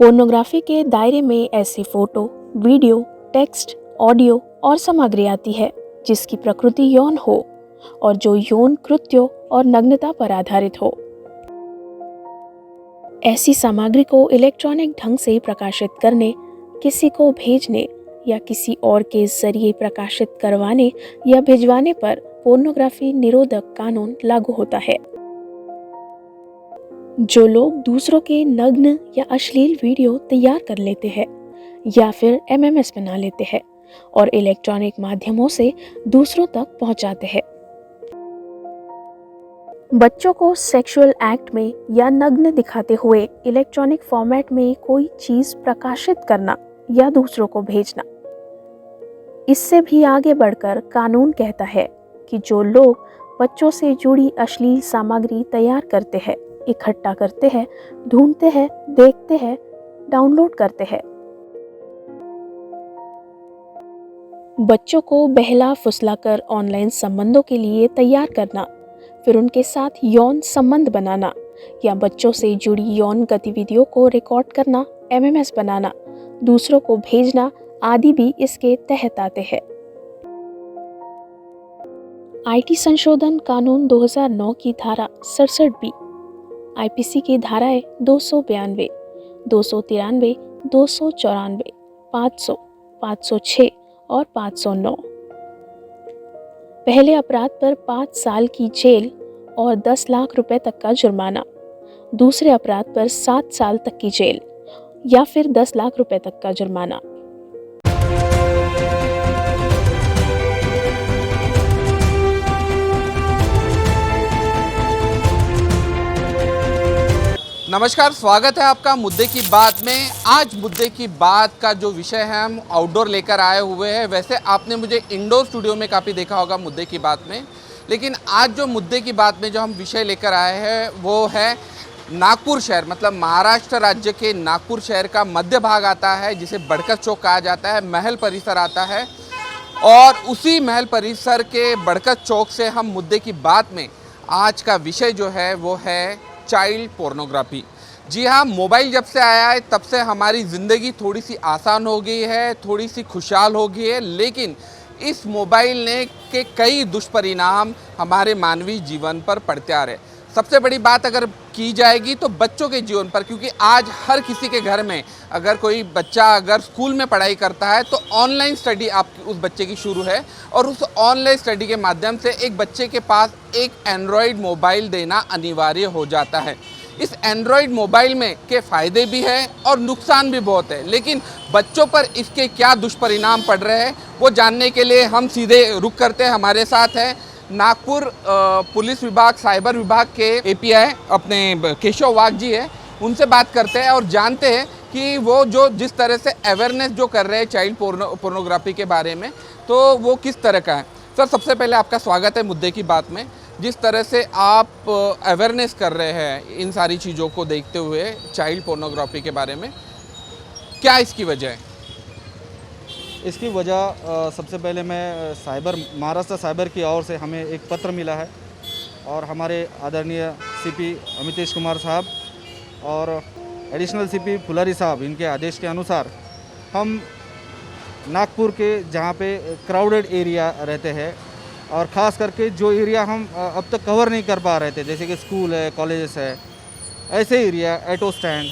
Pornography के दायरे में ऐसी फोटो, वीडियो, टेक्स्ट, ऑडियो और सामग्री आती है जिसकी प्रकृति यौन हो और जो यौन कृत्यों और नग्नता पर आधारित हो। ऐसी सामग्री को इलेक्ट्रॉनिक ढंग से प्रकाशित करने, किसी को भेजने या किसी और के जरिए प्रकाशित करवाने या भिजवाने पर पोर्नोग्राफी निरोधक कानून लागू होता है। जो लोग दूसरों के नग्न या अश्लील वीडियो तैयार कर लेते हैं या फिर एमएमएस बना लेते हैं और इलेक्ट्रॉनिक माध्यमों से दूसरों तक पहुंचाते हैं। बच्चों को सेक्सुअल एक्ट में या नग्न दिखाते हुए इलेक्ट्रॉनिक फॉर्मेट में कोई चीज प्रकाशित करना या दूसरों को भेजना। इससे भी आगे बढ़कर कानून कहता है कि जो लोग बच्चों से जुड़ी अश्लील सामग्री तैयार करते हैं, इकट्ठा करते हैं, ढूंढते हैं, देखते हैं, डाउनलोड करते हैं, बच्चों को बहला फुसलाकर ऑनलाइन संबंधों के लिए तैयार करना, फिर उनके साथ यौन संबंध बनाना या बच्चों से जुड़ी यौन गतिविधियों को रिकॉर्ड करना, एमएमएस बनाना, दूसरों को भेजना आदि भी इसके तहत आते हैं। आईटी संशोधन कानून 2009 की धारा 67B, आईपीसी की धाराएं 292, 293, 294, 500, 506 और 509 पहले अपराध पर 5 साल की जेल और 10 लाख रुपए तक का जुर्माना, दूसरे अपराध पर 7 साल तक की जेल या फिर 10 लाख रुपए तक का जुर्माना। नमस्कार, स्वागत है आपका मुद्दे की बात में। आज मुद्दे की बात का जो विषय है हम आउटडोर लेकर आए हुए हैं। वैसे आपने मुझे इंडोर स्टूडियो में काफ़ी देखा होगा मुद्दे की बात में, लेकिन आज जो मुद्दे की बात में जो हम विषय लेकर आए हैं वो है नागपुर शहर, मतलब महाराष्ट्र राज्य के नागपुर शहर का मध्य भाग आता है जिसे बड़कत चौक कहा जाता है, महल परिसर आता है और उसी महल परिसर के बड़कत चौक से हम मुद्दे की बात में आज का विषय जो है वो है चाइल्ड पोर्नोग्राफी। जी हाँ, मोबाइल जब से आया है तब से हमारी ज़िंदगी थोड़ी सी आसान हो गई है, थोड़ी सी खुशहाल हो गई है, लेकिन इस मोबाइल ने के कई दुष्परिणाम हमारे मानवीय जीवन पर पड़ते आ रहे। सबसे बड़ी बात अगर की जाएगी तो बच्चों के जीवन पर, क्योंकि आज हर किसी के घर में अगर कोई बच्चा अगर स्कूल में पढ़ाई करता है तो ऑनलाइन स्टडी आपकी उस बच्चे की शुरू है और उस ऑनलाइन स्टडी के माध्यम से एक बच्चे के पास एक एंड्रॉयड मोबाइल देना अनिवार्य हो जाता है। इस एंड्रॉयड मोबाइल में के फ़ायदे भी हैं और नुकसान भी बहुत है, लेकिन बच्चों पर इसके क्या दुष्परिणाम पड़ रहे हैं वो जानने के लिए हम सीधे रुक करते हैं। हमारे साथ हैं नागपुर पुलिस विभाग साइबर विभाग के एपीआई अपने केशव वाघ जी है, उनसे बात करते हैं और जानते हैं कि वो जो जिस तरह से अवेयरनेस जो कर रहे हैं चाइल्ड पोर्नोग्राफी के बारे में, तो वो किस तरह का है। सर, सबसे पहले आपका स्वागत है मुद्दे की बात में। जिस तरह से आप अवेयरनेस कर रहे हैं इन सारी चीज़ों को देखते हुए चाइल्ड पोर्नोग्राफी के बारे में, क्या इसकी वजह है? इसकी वजह सबसे पहले मैं महाराष्ट्र साइबर की ओर से हमें एक पत्र मिला है और हमारे आदरणीय सीपी अमितेश कुमार साहब और एडिशनल सीपी फुलारी साहब, इनके आदेश के अनुसार हम नागपुर के जहाँ पे क्राउडेड एरिया रहते हैं और ख़ास करके जो एरिया हम अब तक कवर नहीं कर पा रहे थे, जैसे कि स्कूल है, कॉलेजेस है, ऐसे एरिया, ऑटो स्टैंड,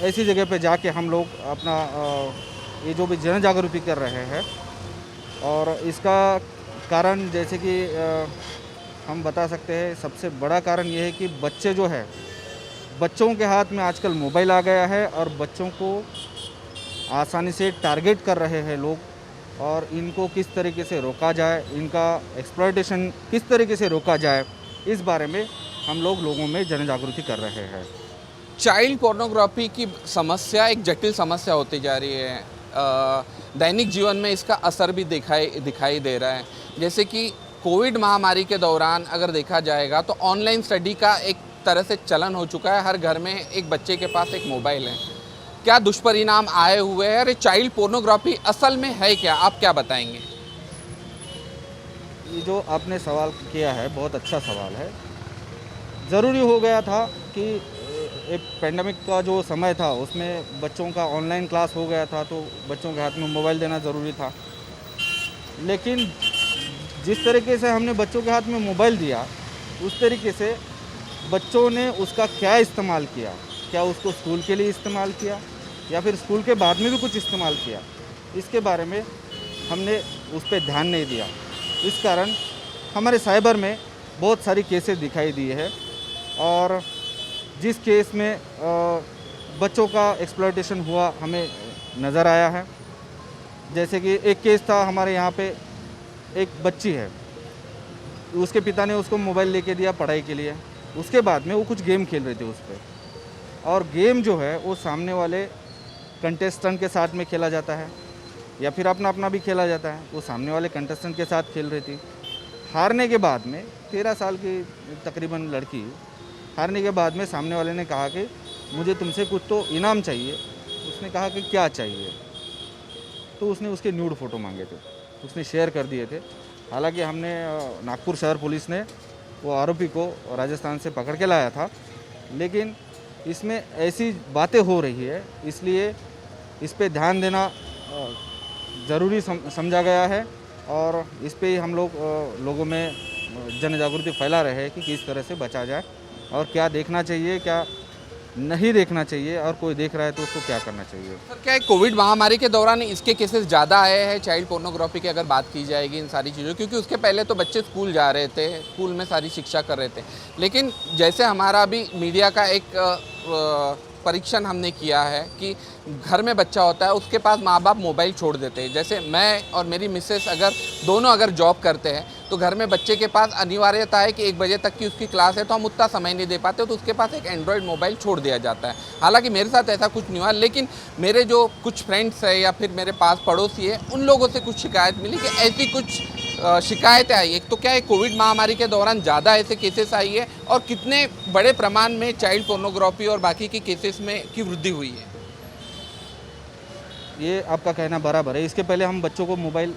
ऐसी जगह पे जाके हम लोग अपना ये जो भी जन जागृति कर रहे हैं। और इसका कारण जैसे कि हम बता सकते हैं, सबसे बड़ा कारण ये है कि बच्चे जो है, बच्चों के हाथ में आजकल मोबाइल आ गया है और बच्चों को आसानी से टारगेट कर रहे हैं लोग, और इनको किस तरीके से रोका जाए, इनका एक्सप्लॉयटेशन किस तरीके से रोका जाए, इस बारे में हम लोगों में जन जागृति कर रहे हैं। चाइल्ड पोर्नोग्राफी की समस्या एक जटिल समस्या होती जा रही है। दैनिक जीवन में इसका असर भी दिखाई दे रहा है। जैसे कि कोविड महामारी के दौरान अगर देखा जाएगा तो ऑनलाइन स्टडी का एक तरह से चलन हो चुका है। हर घर में एक बच्चे के पास एक मोबाइल है। क्या दुष्परिणाम आए हुए हैं और चाइल्ड पोर्नोग्राफी असल में है क्या, आप क्या बताएंगे? ये जो आपने सवाल किया है बहुत अच्छा सवाल है। ज़रूरी हो गया था कि एक पेंडेमिक का जो समय था उसमें बच्चों का ऑनलाइन क्लास हो गया था, तो बच्चों के हाथ में मोबाइल देना ज़रूरी था। लेकिन जिस तरीके से हमने बच्चों के हाथ में मोबाइल दिया, उस तरीके से बच्चों ने उसका क्या इस्तेमाल किया, क्या उसको स्कूल के लिए इस्तेमाल किया या फिर स्कूल के बाद में भी कुछ इस्तेमाल किया, इसके बारे में हमने उस पर ध्यान नहीं दिया। इस कारण हमारे साइबर में बहुत सारी केसेस दिखाई दी है और जिस केस में बच्चों का एक्सप्लॉयटेशन हुआ हमें नज़र आया है। जैसे कि एक केस था हमारे यहाँ पे, एक बच्ची है, उसके पिता ने उसको मोबाइल लेके दिया पढ़ाई के लिए, उसके बाद में वो कुछ गेम खेल रही थी उस पर, और गेम जो है वो सामने वाले कंटेस्टेंट के साथ में खेला जाता है या फिर अपना अपना भी खेला जाता है। वो सामने वाले कंटेस्टेंट के साथ खेल रही थी। हारने के बाद में 13 साल की तकरीबन लड़की, हारने के बाद में सामने वाले ने कहा कि मुझे तुमसे कुछ तो इनाम चाहिए। उसने कहा कि क्या चाहिए, तो उसने उसके न्यूड फ़ोटो मांगे थे, उसने शेयर कर दिए थे। हालांकि हमने नागपुर शहर पुलिस ने वो आरोपी को राजस्थान से पकड़ के लाया था, लेकिन इसमें ऐसी बातें हो रही है, इसलिए इस पे ध्यान देना ज़रूरी समझा गया है और इस पे ही हम लोग लोगों में जन जागृति फैला रहे हैं कि किस तरह से बचा जाए और क्या देखना चाहिए, क्या नहीं देखना चाहिए, और कोई देख रहा है तो उसको क्या करना चाहिए। सर, क्या है कोविड महामारी के दौरान इसके केसेस ज़्यादा आए हैं चाइल्ड पोर्नोग्राफी की अगर बात की जाएगी इन सारी चीज़ों, क्योंकि उसके पहले तो बच्चे स्कूल जा रहे थे, स्कूल में सारी शिक्षा कर रहे थे, लेकिन जैसे हमारा अभी मीडिया का एक परीक्षण हमने किया है कि घर में बच्चा होता है, उसके पास माँ बाप मोबाइल छोड़ देते हैं। जैसे मैं और मेरी मिसेस अगर जॉब करते हैं तो घर में बच्चे के पास अनिवार्यता है कि 1 बजे तक की उसकी क्लास है, तो हम उतना समय नहीं दे पाते, तो उसके पास एक एंड्रॉयड मोबाइल छोड़ दिया जाता है। हालांकि मेरे साथ ऐसा कुछ नहीं हुआ, लेकिन मेरे जो कुछ फ्रेंड्स है या फिर मेरे पास पड़ोसी है, उन लोगों से कुछ शिकायत मिली कि ऐसी कुछ शिकायतें आई। एक तो क्या है कोविड महामारी के दौरान ज़्यादा ऐसे केसेस आई है और कितने बड़े प्रमाण में चाइल्ड पोर्नोग्राफी और बाकी के केसेस में की वृद्धि हुई है। ये आपका कहना बराबर है। इसके पहले हम बच्चों को मोबाइल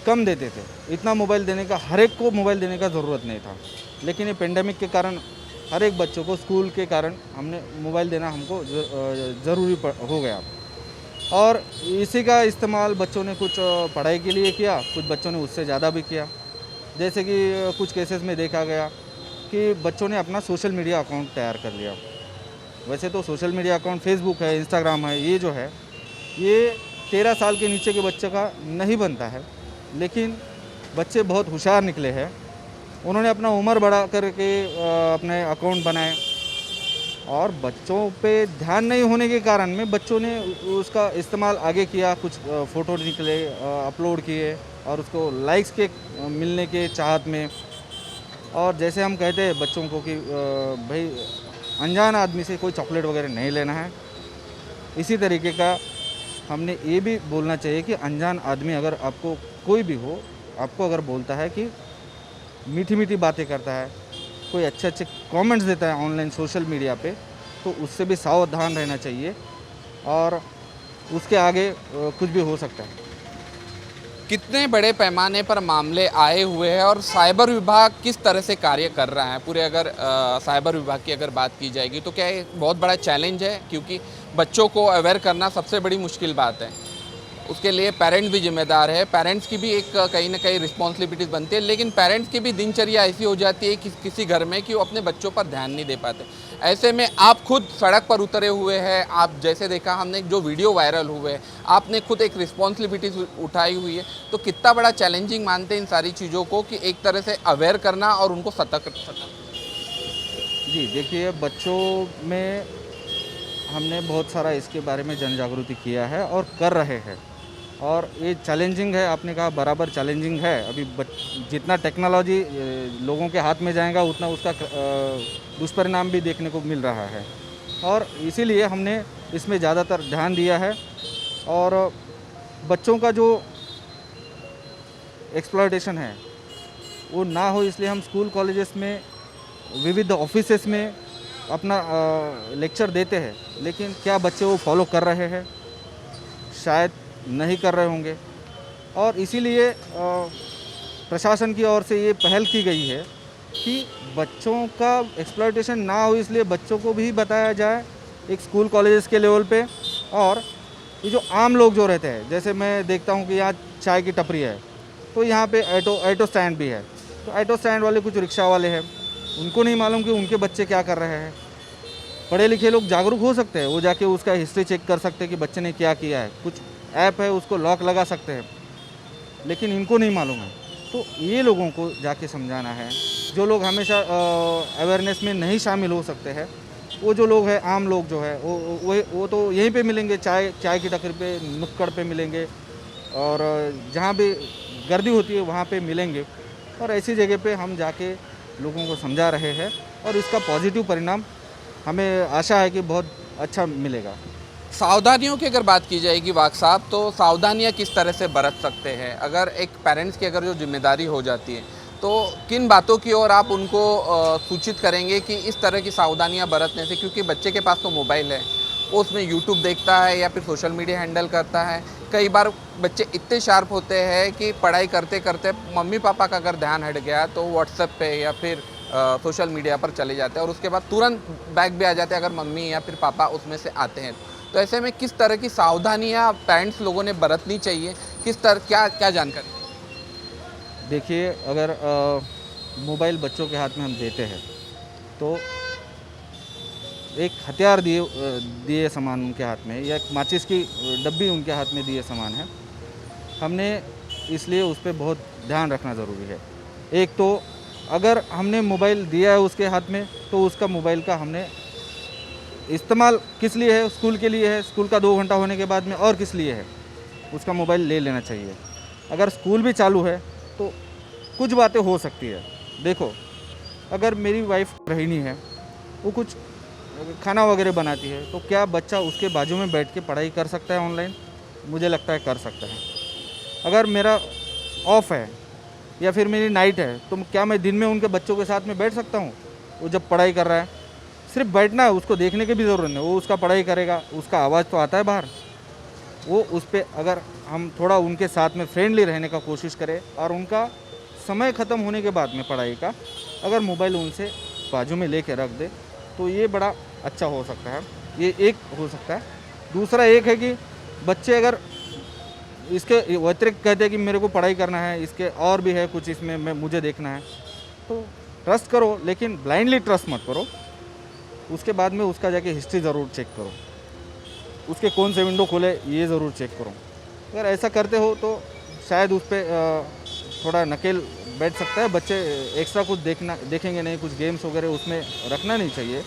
कम देते थे, इतना मोबाइल देने का, हर एक को मोबाइल देने का ज़रूरत नहीं था, लेकिन ये पेंडेमिक के कारण हर एक बच्चों को स्कूल के कारण हमने मोबाइल देना हमको ज़रूरी हो गया और इसी का इस्तेमाल बच्चों ने कुछ पढ़ाई के लिए किया, कुछ बच्चों ने उससे ज़्यादा भी किया। जैसे कि कुछ केसेस में देखा गया कि बच्चों ने अपना सोशल मीडिया अकाउंट तैयार कर लिया। वैसे तो सोशल मीडिया अकाउंट फेसबुक है, इंस्टाग्राम है, ये जो है ये 13 साल के नीचे के बच्चे का नहीं बनता है, लेकिन बच्चे बहुत होशियार निकले हैं। उन्होंने अपना उम्र बढ़ा करके अपने अकाउंट बनाए और बच्चों पे ध्यान नहीं होने के कारण में बच्चों ने उसका इस्तेमाल आगे किया, कुछ फ़ोटो निकले, अपलोड किए और उसको लाइक्स के मिलने के चाहत में। और जैसे हम कहते हैं बच्चों को कि भाई अनजान आदमी से कोई चॉकलेट वगैरह नहीं लेना है, इसी तरीके का हमने ये भी बोलना चाहिए कि अनजान आदमी अगर आपको कोई भी हो, आपको अगर बोलता है कि मीठी मीठी बातें करता है, कोई अच्छे अच्छे कमेंट्स देता है ऑनलाइन सोशल मीडिया पे, तो उससे भी सावधान रहना चाहिए और उसके आगे कुछ भी हो सकता है। कितने बड़े पैमाने पर मामले आए हुए हैं और साइबर विभाग किस तरह से कार्य कर रहा है पूरे, अगर साइबर विभाग की अगर बात की जाएगी तो क्या ये बहुत बड़ा चैलेंज है, क्योंकि बच्चों को अवेयर करना सबसे बड़ी मुश्किल बात है। उसके लिए पेरेंट्स भी जिम्मेदार है, पेरेंट्स की भी एक कहीं ना कहीं रिस्पॉन्सिबिलिटीज़ बनती है, लेकिन पेरेंट्स की भी दिनचर्या ऐसी हो जाती है कि किसी घर में कि वो अपने बच्चों पर ध्यान नहीं दे पाते। ऐसे में आप खुद सड़क पर उतरे हुए हैं, आप जैसे देखा हमने जो वीडियो वायरल हुए, आपने खुद एक रिस्पॉन्सिबिलिटीज़ उठाई हुई है, तो कितना बड़ा चैलेंजिंग मानते हैं इन सारी चीज़ों को कि एक तरह से अवेयर करना और उनको सतर्क। जी देखिए, बच्चों में हमने बहुत सारा इसके बारे में जन जागृति किया है और कर रहे हैं, और ये चैलेंजिंग है, आपने कहा बराबर चैलेंजिंग है। अभी जितना टेक्नोलॉजी लोगों के हाथ में जाएगा उतना उसका दुष्परिणाम भी देखने को मिल रहा है, और इसीलिए हमने इसमें ज़्यादातर ध्यान दिया है। और बच्चों का जो एक्सप्लॉयटेशन है वो ना हो, इसलिए हम स्कूल कॉलेजेस में, विविध ऑफिसेस में अपना लेक्चर देते हैं, लेकिन क्या बच्चे वो फॉलो कर रहे हैं? शायद नहीं कर रहे होंगे, और इसीलिए प्रशासन की ओर से ये पहल की गई है कि बच्चों का एक्सप्लॉयटेशन ना हो, इसलिए बच्चों को भी बताया जाए एक स्कूल कॉलेजेस के लेवल पे। और ये जो आम लोग जो रहते हैं, जैसे मैं देखता हूँ कि यहाँ चाय की टपरी है, तो यहाँ पे ऑटो स्टैंड भी है, तो ऑटो स्टैंड वाले कुछ रिक्शा वाले हैं, उनको नहीं मालूम कि उनके बच्चे क्या कर रहे हैं। पढ़े लिखे लोग जागरूक हो सकते हैं, वो जाके उसका हिस्ट्री चेक कर सकते हैं कि बच्चे ने क्या किया है, कुछ ऐप है उसको लॉक लगा सकते हैं, लेकिन इनको नहीं मालूम है। तो ये लोगों को जाके समझाना है। जो लोग हमेशा अवेयरनेस में नहीं शामिल हो सकते हैं, वो जो लोग हैं, आम लोग जो है, वो तो यहीं पे मिलेंगे, चाय की टपरी पे, नुक्कड़ पे मिलेंगे, और जहाँ भी गर्दी होती है वहाँ पे मिलेंगे। और ऐसी जगह पे हम जाके लोगों को समझा रहे हैं, और इसका पॉजिटिव परिणाम हमें आशा है कि बहुत अच्छा मिलेगा। सावधानियों की अगर बात की जाएगी वाक साहब, तो सावधानियां किस तरह से बरत सकते हैं? अगर एक पेरेंट्स की अगर जो जिम्मेदारी हो जाती है, तो किन बातों की ओर आप उनको सूचित करेंगे कि इस तरह की सावधानियां बरतने से? क्योंकि बच्चे के पास तो मोबाइल है, वो उसमें यूट्यूब देखता है या फिर सोशल मीडिया हैंडल करता है। कई बार बच्चे इतने शार्प होते हैं कि पढ़ाई करते करते मम्मी पापा का अगर ध्यान हट गया तो व्हाट्सएप पे या फिर सोशल मीडिया पर चले जाते हैं, और उसके बाद तुरंत बैग भी आ जाते हैं अगर मम्मी या फिर पापा उसमें से आते हैं। तो ऐसे में किस तरह की सावधानियां पेरेंट्स लोगों ने बरतनी चाहिए? किस तरह क्या जानकारी? देखिए, अगर मोबाइल बच्चों के हाथ में हम देते हैं, तो एक हथियार दिए समान उनके हाथ में, या एक माचिस की डब्बी उनके हाथ में दिए समान है। हमने इसलिए उस पर बहुत ध्यान रखना ज़रूरी है। एक तो अगर हमने मोबाइल दिया है उसके हाथ में, तो उसका मोबाइल का हमने इस्तेमाल किस लिए है? स्कूल के लिए है। स्कूल का 2 घंटा होने के बाद में और किस लिए है? उसका मोबाइल ले लेना चाहिए। अगर स्कूल भी चालू है तो कुछ बातें हो सकती है। देखो, अगर मेरी वाइफ गृहिणी है, वो कुछ खाना वगैरह बनाती है, तो क्या बच्चा उसके बाजू में बैठ के पढ़ाई कर सकता है ऑनलाइन? मुझे लगता है कर सकता है। अगर मेरा ऑफ है या फिर मेरी नाइट है, तो क्या मैं दिन में उनके बच्चों के साथ में बैठ सकता हूँ? वो जब पढ़ाई कर रहा है, सिर्फ बैठना है, उसको देखने की भी ज़रूरत नहीं। वो उसका पढ़ाई करेगा, उसका आवाज़ तो आता है बाहर। वो उस पर अगर हम थोड़ा उनके साथ में फ्रेंडली रहने का कोशिश करें, और उनका समय ख़त्म होने के बाद में पढ़ाई का अगर मोबाइल उनसे बाजू में लेके रख दे, तो ये बड़ा अच्छा हो सकता है। ये एक हो सकता है। दूसरा एक है कि बच्चे अगर इसके अतिरिक्त कहते हैं कि मेरे को पढ़ाई करना है, इसके और भी है कुछ इसमें मुझे देखना है, तो ट्रस्ट करो, लेकिन ब्लाइंडली ट्रस्ट मत करो। उसके बाद में उसका जाके हिस्ट्री ज़रूर चेक करो, उसके कौन से विंडो खोले ये ज़रूर चेक करो। अगर ऐसा करते हो तो शायद उस पर थोड़ा नकेल बैठ सकता है। बच्चे एक्स्ट्रा कुछ देखेंगे नहीं, कुछ गेम्स वगैरह उसमें रखना नहीं चाहिए।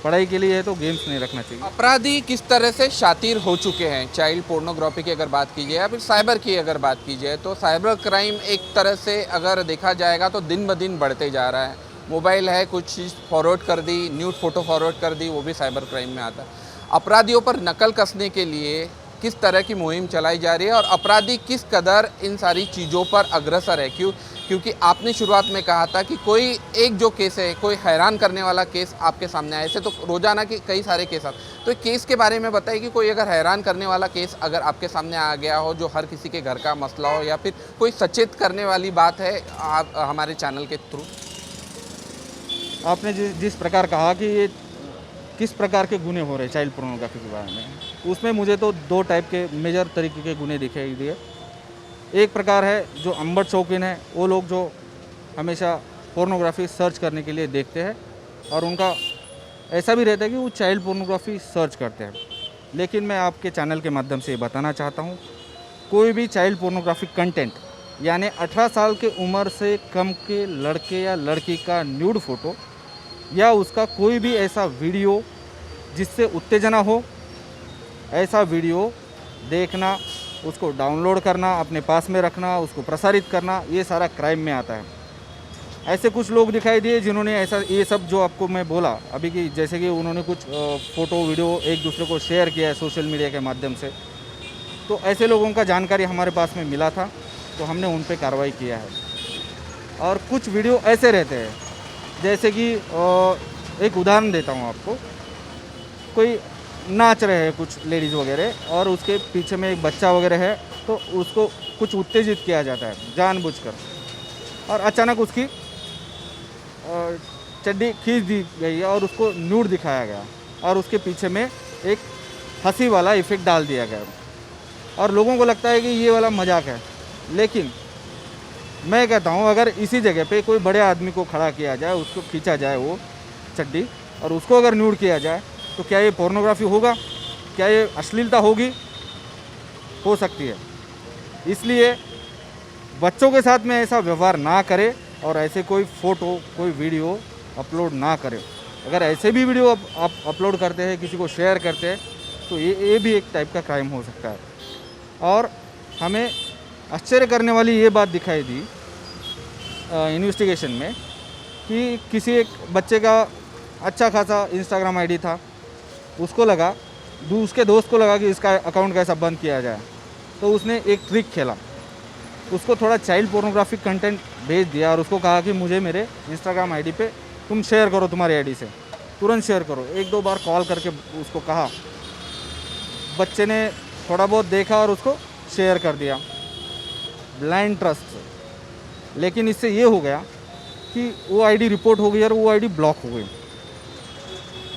पढ़ाई के लिए है तो गेम्स नहीं रखना चाहिए। अपराधी किस तरह से शातिर हो चुके हैं? चाइल्ड पोर्नोग्राफी की अगर बात की जाए या फिर साइबर की अगर बात की जाए, तो साइबर क्राइम एक तरह से अगर देखा जाएगा तो दिन ब दिन बढ़ते जा रहा है। मोबाइल है, कुछ चीज़ फॉरवर्ड कर दी, न्यूड फोटो फॉरवर्ड कर दी, वो भी साइबर क्राइम में आता है। अपराधियों पर नकल कसने के लिए किस तरह की मुहिम चलाई जा रही है, और अपराधी किस कदर इन सारी चीज़ों पर अग्रसर है? क्योंकि आपने शुरुआत में कहा था कि कोई एक जो केस है, कोई हैरान करने वाला केस आपके सामने आया। ऐसे तो रोजाना के कई सारे केस आते, तो केस के बारे में बताइए कि कोई अगर हैरान करने वाला केस अगर आपके सामने आ गया हो, जो हर किसी के घर का मसला हो, या फिर कोई सचेत करने वाली बात है आप हमारे चैनल के थ्रू। आपने जिस प्रकार कहा कि ये किस प्रकार के गुने हो रहे चाइल्ड पोर्नोग्राफी के बारे में, उसमें मुझे तो 2 टाइप के मेजर तरीके के गुने दिखाई दिए। एक प्रकार है जो अंबट शौकीन है, वो लोग जो हमेशा पोर्नोग्राफी सर्च करने के लिए देखते हैं, और उनका ऐसा भी रहता है कि वो चाइल्ड पोर्नोग्राफी सर्च करते हैं। लेकिन मैं आपके चैनल के माध्यम से ये बताना चाहता हूँ, कोई भी चाइल्ड पोर्नोग्राफी कंटेंट, यानी 18 साल के उम्र से कम के लड़के या लड़की का न्यूड फोटो या उसका कोई भी ऐसा वीडियो जिससे उत्तेजना हो, ऐसा वीडियो देखना, उसको डाउनलोड करना, अपने पास में रखना, उसको प्रसारित करना, ये सारा क्राइम में आता है। ऐसे कुछ लोग दिखाई दिए जिन्होंने ऐसा ये सब जो आपको मैं बोला अभी कि जैसे कि उन्होंने कुछ फ़ोटो वीडियो एक दूसरे को शेयर किया है सोशल मीडिया के माध्यम से, तो ऐसे लोगों का जानकारी हमारे पास में मिला था, तो हमने उन पर कार्रवाई किया है। और कुछ वीडियो ऐसे रहते हैं, जैसे कि एक उदाहरण देता हूँ आपको, कोई नाच रहे हैं कुछ लेडीज़ वगैरह, और उसके पीछे में एक बच्चा वगैरह है, तो उसको कुछ उत्तेजित किया जाता है जानबूझकर, और अचानक उसकी चड्डी खींच दी गई है और उसको न्यूड दिखाया गया और उसके पीछे में एक हंसी वाला इफ़ेक्ट डाल दिया गया और लोगों को लगता है कि ये वाला मजाक है। लेकिन मैं कहता हूँ अगर इसी जगह पे कोई बड़े आदमी को खड़ा किया जाए, उसको खींचा जाए वो चड्डी और उसको अगर न्यूड किया जाए तो क्या ये पोर्नोग्राफी होगा? क्या ये अश्लीलता होगी? हो सकती है। इसलिए बच्चों के साथ में ऐसा व्यवहार ना करें और ऐसे कोई फ़ोटो कोई वीडियो अपलोड ना करें। अगर ऐसे भी वीडियो आप अपलोड करते हैं, किसी को शेयर करते हैं, तो ये भी एक टाइप का क्राइम हो सकता है। और हमें आश्चर्य करने वाली ये बात दिखाई दी इन्वेस्टिगेशन में कि किसी एक बच्चे का अच्छा खासा इंस्टाग्राम आईडी था, उसको लगा, उसके दोस्त को लगा कि इसका अकाउंट कैसा बंद किया जाए, तो उसने एक ट्रिक खेला, उसको थोड़ा चाइल्ड पोर्नोग्राफिक कंटेंट भेज दिया और उसको कहा कि मुझे मेरे इंस्टाग्राम आईडी पे तुम शेयर करो, तुम्हारी आईडी से तुरंत शेयर करो। एक दो बार कॉल करके उसको कहा, बच्चे ने थोड़ा बहुत देखा और उसको शेयर कर दिया ब्लाइंड ट्रस्ट से। लेकिन इससे ये हो गया कि वो आईडी रिपोर्ट हो गई और वो आईडी ब्लॉक हो गई।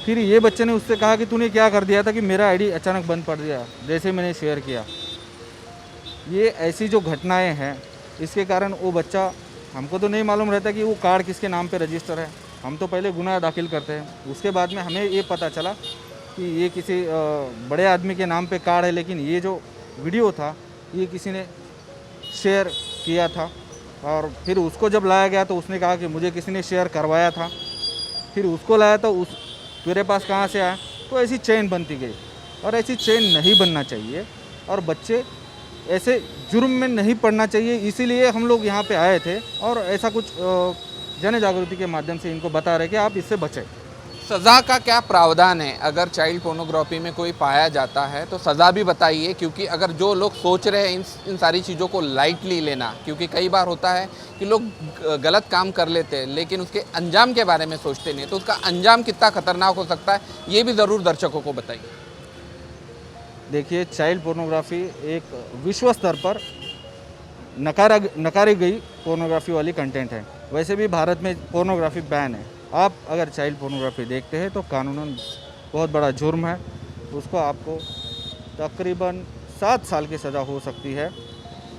फिर ये बच्चे ने उससे कहा कि तूने क्या कर दिया था कि मेरा आईडी अचानक बंद पड़ दिया जैसे मैंने शेयर किया। ये ऐसी जो घटनाएं हैं, इसके कारण वो बच्चा, हमको तो नहीं मालूम रहता कि वो कार्ड किसके नाम पे रजिस्टर है। हम तो पहले गुनाह दाखिल करते हैं, उसके बाद में हमें ये पता चला कि ये किसी बड़े आदमी के नाम पे कार्ड है। लेकिन ये जो वीडियो था ये किसी ने शेयर किया था और फिर उसको जब लाया गया तो उसने कहा कि मुझे किसी ने शेयर करवाया था। फिर उसको लाया तो उस तेरे पास कहाँ से आया? तो ऐसी चेन बनती गई और ऐसी चेन नहीं बनना चाहिए और बच्चे ऐसे जुर्म में नहीं पड़ना चाहिए। इसीलिए हम लोग यहाँ पे आए थे और ऐसा कुछ जन जागृति के माध्यम से इनको बता रहे कि आप इससे बचें। सज़ा का क्या प्रावधान है अगर चाइल्ड पोर्नोग्राफी में कोई पाया जाता है? तो सज़ा भी बताइए, क्योंकि अगर जो लोग सोच रहे हैं इन सारी चीज़ों को लाइटली लेना, क्योंकि कई बार होता है कि लोग गलत काम कर लेते हैं लेकिन उसके अंजाम के बारे में सोचते नहीं, तो उसका अंजाम कितना खतरनाक हो सकता है ये भी ज़रूर दर्शकों को बताइए। देखिए, चाइल्ड पोर्नोग्राफी एक विश्व स्तर पर नकारी गई पोर्नोग्राफी वाली कंटेंट है। वैसे भी भारत में पोर्नोग्राफी बैन है। आप अगर चाइल्ड पोर्नोग्राफी देखते हैं तो कानूनन बहुत बड़ा जुर्म है, उसको आपको तकरीबन 7 साल की सज़ा हो सकती है।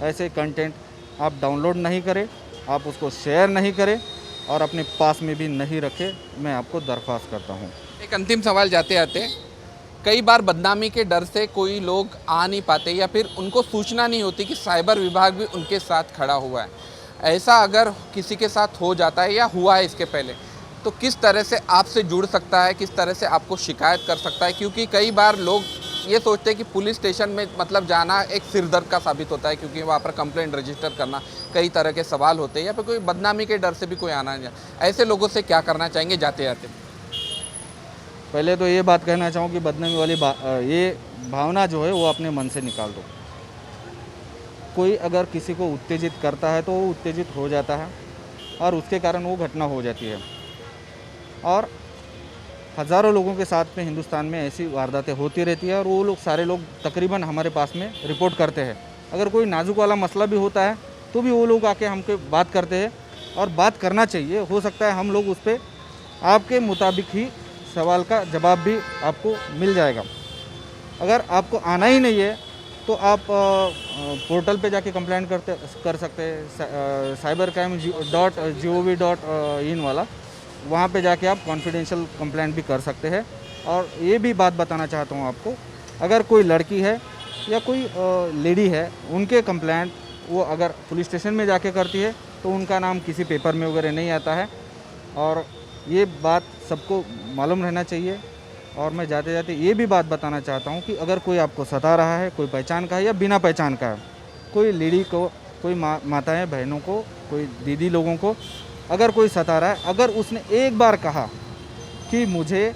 ऐसे कंटेंट आप डाउनलोड नहीं करें, आप उसको शेयर नहीं करें और अपने पास में भी नहीं रखें, मैं आपको दरख्वास्त करता हूँ। एक अंतिम सवाल जाते आते, कई बार बदनामी के डर से कोई लोग आ नहीं पाते या फिर उनको सूचना नहीं होती कि साइबर विभाग भी उनके साथ खड़ा हुआ है। ऐसा अगर किसी के साथ हो जाता है या हुआ है इसके पहले, तो किस तरह से आपसे जुड़ सकता है, किस तरह से आपको शिकायत कर सकता है? क्योंकि कई बार लोग ये सोचते हैं कि पुलिस स्टेशन में मतलब जाना एक सिरदर्द का साबित होता है, क्योंकि वहाँ पर कंप्लेंट रजिस्टर करना, कई तरह के सवाल होते हैं, या फिर कोई बदनामी के डर से भी कोई आना नहीं। ऐसे लोगों से क्या करना चाहेंगे जाते जाते? पहले तो ये बात कहना चाहूँ कि बदनामी वाली ये भावना जो है वो अपने मन से निकाल दो। कोई अगर किसी को उत्तेजित करता है तो वो उत्तेजित हो जाता है और उसके कारण वो घटना हो जाती है। और हज़ारों लोगों के साथ में हिंदुस्तान में ऐसी वारदातें होती रहती है और वो लोग सारे लोग तकरीबन हमारे पास में रिपोर्ट करते हैं। अगर कोई नाजुक वाला मसला भी होता है तो भी वो लोग आके हमको बात करते हैं और बात करना चाहिए। हो सकता है हम लोग उस पर आपके मुताबिक ही सवाल का जवाब भी आपको मिल जाएगा। अगर आपको आना ही नहीं है तो आप पोर्टल पे जाके कंप्लेंट कर सकते हैं, cybercrime.gov.in वाला, वहाँ पे जाके आप कॉन्फिडेंशियल कंप्लेंट भी कर सकते हैं। और ये भी बात बताना चाहता हूँ आपको, अगर कोई लड़की है या कोई लेडी है, उनके कंप्लेंट वो अगर पुलिस स्टेशन में जाके करती है तो उनका नाम किसी पेपर में वगैरह नहीं आता है। और ये बात सबको मालूम रहना चाहिए। और मैं जाते जाते ये भी बात बताना चाहता हूँ कि अगर कोई आपको सता रहा है, कोई पहचान का है या बिना पहचान का है, कोई लेडी को, कोई माताएं बहनों को, कोई दीदी लोगों को अगर कोई सता रहा है, अगर उसने एक बार कहा कि मुझे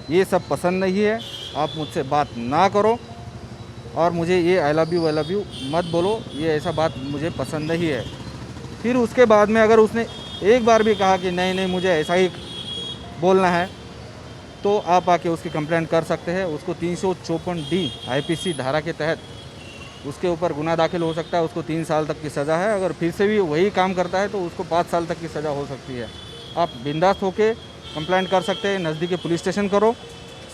ये सब पसंद नहीं है, आप मुझसे बात ना करो और मुझे ये आई लव यू मत बोलो, ये ऐसा बात मुझे पसंद नहीं है, फिर उसके बाद में अगर उसने एक बार भी कहा कि नहीं मुझे ऐसा ही बोलना है, तो आप आके उसकी कंप्लेंट कर सकते हैं। उसको 354D IPC धारा के तहत उसके ऊपर गुनाह दाखिल हो सकता है। उसको 3 साल तक की सज़ा है। अगर फिर से भी वही काम करता है तो उसको 5 साल तक की सज़ा हो सकती है। आप बिंदास होके कंप्लेंट कर सकते हैं। नज़दीकी पुलिस स्टेशन करो,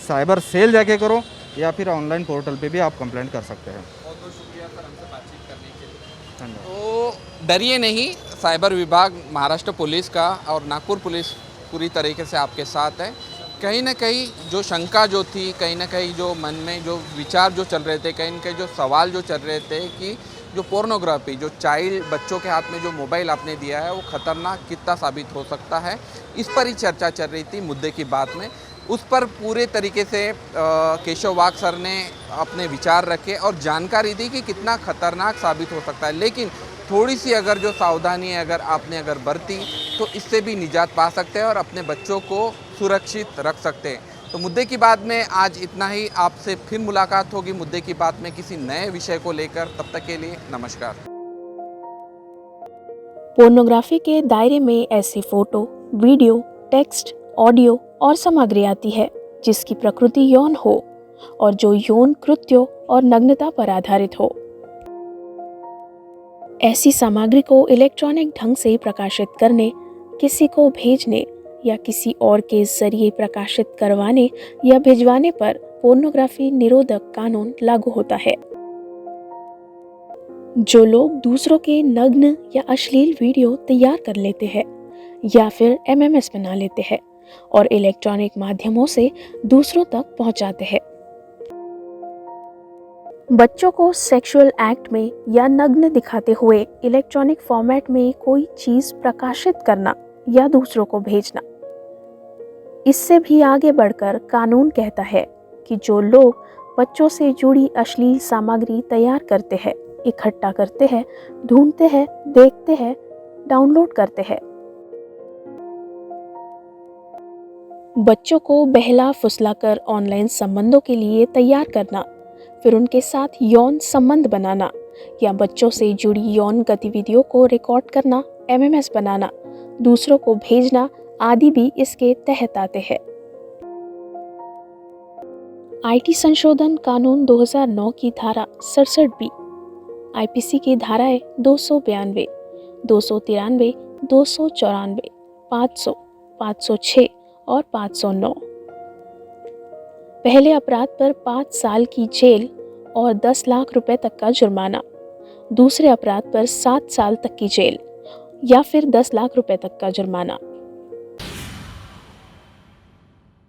साइबर सेल जाके करो, या फिर ऑनलाइन पोर्टल पे भी आप कंप्लेंट कर सकते हैं। बहुत बहुत शुक्रिया सर हमसे बातचीत करने के लिए। धन्यवाद। तो डरिए नहीं, साइबर विभाग महाराष्ट्र पुलिस का और नागपुर पुलिस पूरी तरीके से आपके साथ है। कहीं ना कहीं जो शंका जो थी, कहीं ना कहीं जो मन में जो विचार जो चल रहे थे, कहीं ना कहीं जो सवाल जो चल रहे थे कि जो पोर्नोग्राफी, जो चाइल्ड बच्चों के हाथ में जो मोबाइल आपने दिया है वो ख़तरनाक कितना साबित हो सकता है, इस पर ही चर्चा चल रही थी मुद्दे की बात में। उस पर पूरे तरीके से केशव वाघ सर ने अपने विचार रखे और जानकारी दी कि कितना खतरनाक साबित हो सकता है। लेकिन थोड़ी सी अगर जो सावधानी अगर आपने बरती तो इससे भी निजात पा सकते हैं और अपने बच्चों को सुरक्षित रख सकते हैं। तो मुद्दे की बात में आज इतना ही। आपसे फिर मुलाकात होगी मुद्दे की बात में किसी नए विषय को लेकर। तब तक के लिए नमस्कार। पोर्नोग्राफी के दायरे में ऐसी फोटो, वीडियो, टेक्स्ट, ऑडियो और सामग्री आती है जिसकी प्रकृति यौन हो और जो यौन कृत्यों और नग्नता पर आधारित हो। ऐसी सामग्री को इलेक्ट्रॉनिक ढंग से प्रकाशित करने, किसी को भेजने या किसी और के जरिए प्रकाशित करवाने या भिजवाने पर पोर्नोग्राफी निरोधक कानून लागू होता है। जो लोग दूसरों के नग्न या अश्लील वीडियो तैयार कर लेते हैं या फिर एमएमएस बना लेते हैं और इलेक्ट्रॉनिक माध्यमों से दूसरों तक पहुंचाते हैं। बच्चों को सेक्सुअल एक्ट में या नग्न दिखाते हुए इलेक्ट्रॉनिक फॉर्मेट में कोई चीज प्रकाशित करना या दूसरों को भेजना, इससे भी आगे बढ़कर कानून कहता है कि जो लोग बच्चों से जुड़ी अश्लील सामग्री तैयार करते हैं, इकट्ठा करते हैं, ढूंढते हैं, देखते हैं, डाउनलोड करते हैं, बच्चों को बहला फुसलाकर ऑनलाइन संबंधों के लिए तैयार करना, फिर उनके साथ यौन संबंध बनाना या बच्चों से जुड़ी यौन गतिविधियों को रिकॉर्ड करना, एमएमएस बनाना, दूसरों को भेजना आदि भी इसके तहत आते हैं। आईटी संशोधन कानून 2009 की धारा 67B, आईपीसी की धाराएं 292, 293, 294, 500, 506 और 509। पहले अपराध पर 5 साल की जेल और 10 लाख रुपए तक का जुर्माना, दूसरे अपराध पर 7 साल तक की जेल या फिर 10 लाख रुपए तक का जुर्माना।